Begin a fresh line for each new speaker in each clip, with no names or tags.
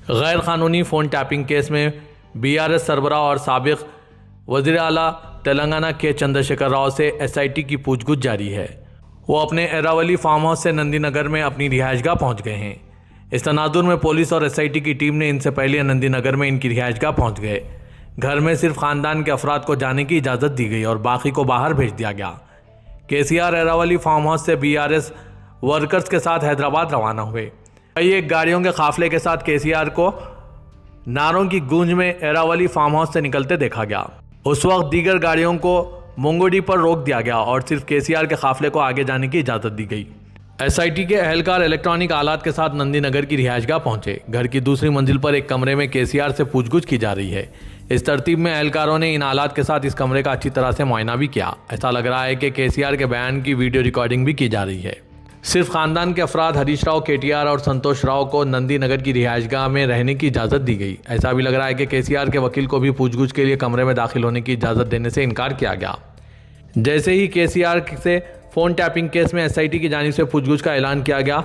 गैर कानूनी phone tapping case में बीआरएस सरबराह और साबिक वज़ीर आला तेलंगाना के चंद्रशेखर राव से एसआईटी की पूछगछ जारी है। वो अपने एरावली फार्म हाउस से नंदी नगर में अपनी रिहाइशगाह पहुंच गए हैं। इस तनाजुर में पुलिस और एसआईटी की टीम ने इनसे पहले नंदी नगर में इनकी रिहाइशगाह पहुंच गए। घर में सिर्फ खानदान के अफराद को जाने की इजाज़त दी गई और बाकी को बाहर भेज दिया गया। केसीआर एरावली फार्म हाउस से बीआरएस वर्कर्स के साथ हैदराबाद रवाना हुए। कई एक गाड़ियों के काफिले के साथ केसीआर को नारों की गूंज में एरावली फार्म हाउस से निकलते देखा गया। उस वक्त दीगर गाड़ियों को मुंगोडी पर रोक दिया गया और सिर्फ केसीआर के काफिले को आगे जाने की इजाज़त दी गई। एसआईटी के एहलकार इलेक्ट्रॉनिक आलात के साथ नंदी नगर की रिहाइशगाह पहुंचे। घर की दूसरी मंजिल पर एक कमरे में केसीआर से पूछगछ की जा रही है। इस तरतीब में एहलकारों ने इन आलात के साथ इस कमरे का अच्छी तरह से मुआयना भी किया। ऐसा लग रहा है कि केसीआर के बयान की वीडियो रिकॉर्डिंग भी की जा रही है। सिर्फ खानदान के अफराद हरीश राव, केटीआर और संतोष राव को नंदी नगर की रिहाइशगाह में रहने की इजाज़त दी गई। ऐसा भी लग रहा है कि केसीआर के वकील को भी पूछगछ के लिए कमरे में दाखिल होने की इजाज़त देने से इनकार किया गया। जैसे ही केसीआर से फ़ोन टैपिंग केस में एसआईटी की जानिब से पूछगछ का ऐलान किया गया,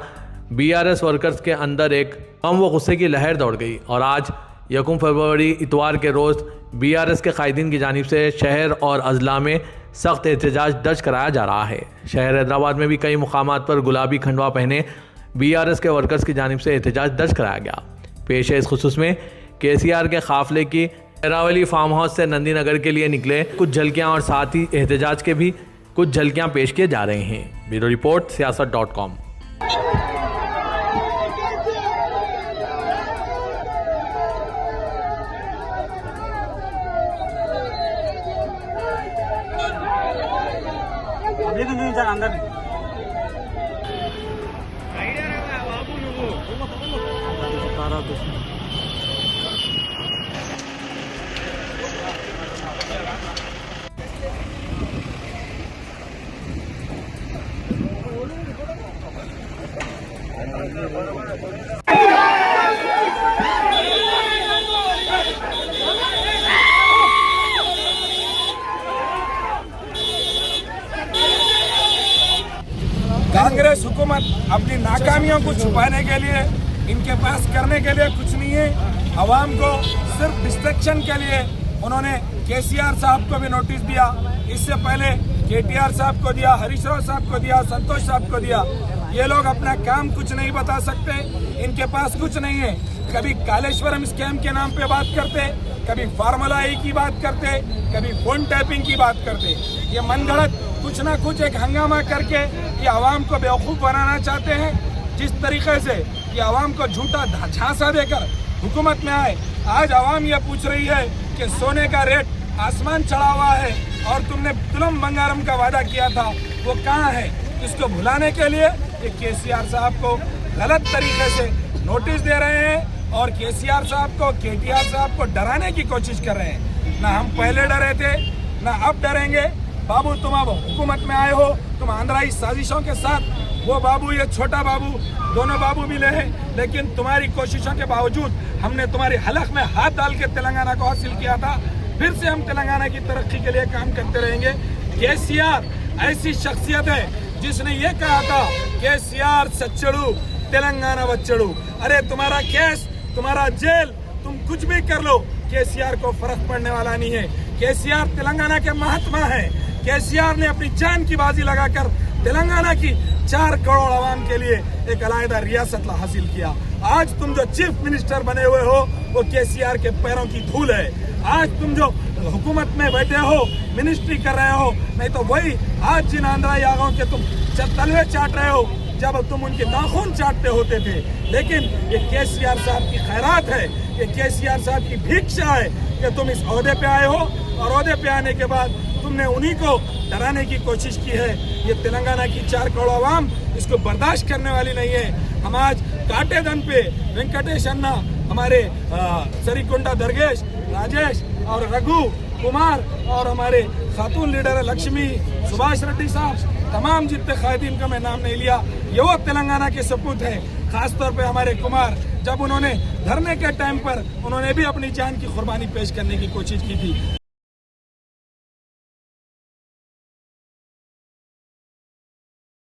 बीआरएस वर्कर्स के अंदर एक गम व गुस्से की लहर दौड़ गई और आज 1 फरवरी इतवार के रोज़ बीआरएस के कायदीन की जानिब से शहर और अजला में सख्त एहतजाज दर्ज कराया जा रहा है। शहर हैदराबाद में भी कई मुकामात पर गुलाबी खंडवा पहने बीआरएस के वर्कर्स की जानिब से एहतजाज दर्ज कराया गया। पेश है इस खुसूस में केसीआर के काफिले की एरावली फार्म हाउस से नंदी नगर के लिए निकले कुछ झलकियां और साथ ही एहतजाज के भी कुछ झलकियां पेश किए जा रहे हैं। Bureau report siyaasat.com।
अंदर कांग्रेस हुकूमत अपनी नाकामियों को छुपाने के लिए, इनके पास करने के लिए कुछ नहीं है। आवाम को सिर्फ डिस्ट्रैक्शन के लिए उन्होंने केसीआर साहब को भी नोटिस दिया, इससे पहले केटीआर साहब को दिया, हरीश राव साहब को दिया, संतोष साहब को दिया। ये लोग अपना काम कुछ नहीं बता सकते, इनके पास कुछ नहीं है। कभी कालेश्वरम स्कैम के नाम पे बात करते, कभी फार्मूला ई की बात करते, कभी फोन टैपिंग की बात करते। ये मनगढ़ंत कुछ ना कुछ एक हंगामा करके ये आवाम को बेवकूफ़ बनाना चाहते हैं। जिस तरीके से ये आवाम को झूठा झांसा देकर हुकूमत में आए, आज आवाम ये पूछ रही है कि सोने का रेट आसमान चढ़ा हुआ है और तुमने तुलम बंगारम का वादा किया था, वो कहाँ है? इसको भुलाने के लिए ये केसीआर साहब को गलत तरीके से नोटिस दे रहे हैं और केसीआर साहब को, केटीआर साहब को डराने की कोशिश कर रहे हैं। ना हम पहले डरे थे, ना अब डरेंगे। बाबू, तुम अब हुकूमत में आए हो, तुम आंध्राई साजिशों के साथ, वो बाबू, ये छोटा बाबू, दोनों बाबू मिले हैं, लेकिन तुम्हारी कोशिशों के बावजूद हमने तुम्हारी हलक में हाथ डाल के तेलंगाना को हासिल किया था। फिर से हम तेलंगाना की तरक्की के लिए काम करते रहेंगे। केसीआर ऐसी शख्सियत है जिसने ये कहा था, केसीआर सच्चड़ू तेलंगाना बच्चड़ू। अरे तुम्हारा केस, तुम्हारा जेल, तुम कुछ भी कर लो, केसीआर को फर्क पड़ने वाला नहीं है। केसीआर तेलंगाना के महात्मा है। केसीआर ने अपनी जान की बाजी लगाकर तेलंगाना की 4 करोड़ आवाम के लिए एक अलग रियासत हासिल किया। आज तुम जो चीफ मिनिस्टर बने हुए हो, वो केसीआर के पैरों की धूल है। आज तुम जो हुकूमत में बैठे हो, मिनिस्ट्री कर रहे हो, नहीं तो वही आज जिन आंध्रा यागों के तुम तलवे चाट रहे हो, जब तुम उनके नाखून चाटते होते थे। लेकिन ये केसीआर साहब की खैरात है, ये केसीआर साहब की भिक्षा है कि तुम इस ओहदे पे आए हो और ओहदे पे आने के बाद तुमने उन्हीं को डराने की कोशिश की है। ये तेलंगाना की 4 करोड़ आवाम इसको बर्दाश्त करने वाली नहीं है। हम आज काटे दन पे वेंकटेश अन्ना, हमारे सरीकुंडा दरगेश, राजेश और रघु कुमार और हमारे खातून लीडर लक्ष्मी, सुभाष रेड्डी साहब, तमाम जितने कायदीन का मैं नाम नहीं लिया, ये वो तेलंगाना के सपूत है। खासतौर पे हमारे कुमार, जब उन्होंने धरने के टाइम पर उन्होंने भी अपनी जान की कुर्बानी पेश करने की कोशिश की थी।